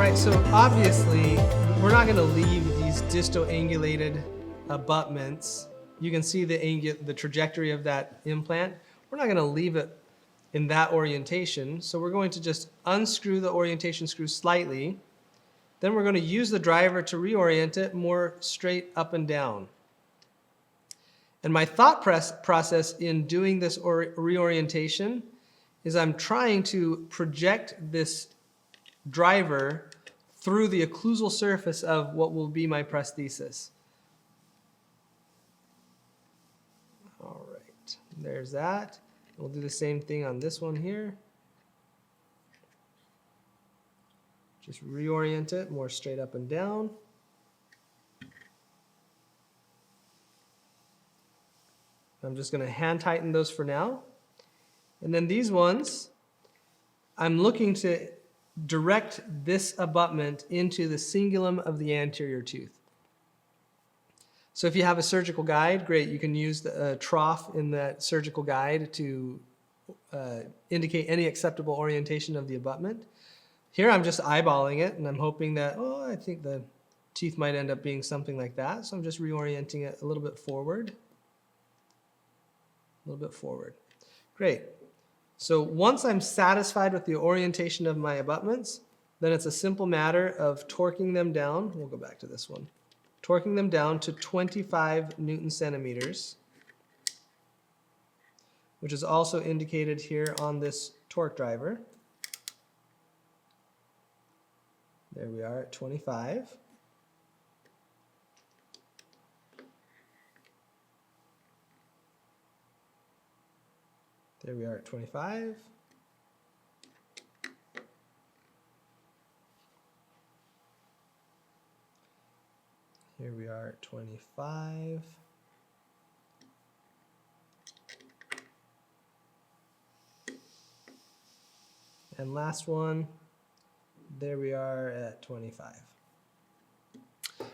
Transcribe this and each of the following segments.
right, so obviously we're not going to leave these distal angulated abutments. You can see the trajectory of that implant. We're not going to leave it in that orientation, so we're going to just unscrew the orientation screw slightly. Then we're going to use the driver to reorient it more straight up and down. And my thought process in doing this reorientation is I'm trying to project this driver through the occlusal surface of what will be my prosthesis. All right, there's that. We'll do the same thing on this one here. Just reorient it more straight up and down. I'm just going to hand tighten those for now. And then these ones, I'm looking to direct this abutment into the cingulum of the anterior tooth. So if you have a surgical guide, great, you can use the trough in that surgical guide to indicate any acceptable orientation of the abutment. Here I'm just eyeballing it and I'm hoping that, oh, I think the teeth might end up being something like that. So I'm just reorienting it a little bit forward. A little bit forward. Great. So once I'm satisfied with the orientation of my abutments, then it's a simple matter of torquing them down. We'll go back to this one. Torquing them down to 25 Newton centimeters, which is also indicated here on this torque driver. There we are at 25. There we are at 25. Here we are at 25. And last one, there we are at 25.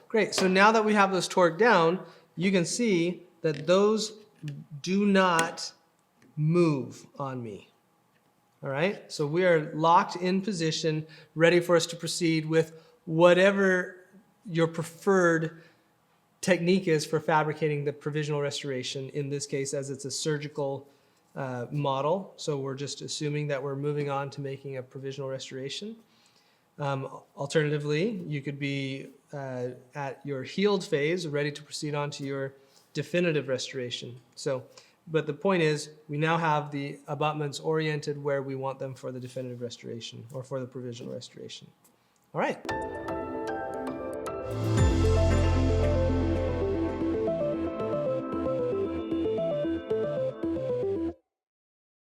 Great, so now that we have those torqued down, you can see that those do not move on me. All right, so we are locked in position, ready for us to proceed with whatever your preferred technique is for fabricating the provisional restoration, in this case as it's a surgical model. So we're just assuming that we're moving on to making a provisional restoration. Alternatively, you could be at your healed phase, ready to proceed on to your definitive restoration. But the point is, we now have the abutments oriented where we want them for the definitive restoration or for the provisional restoration. All right.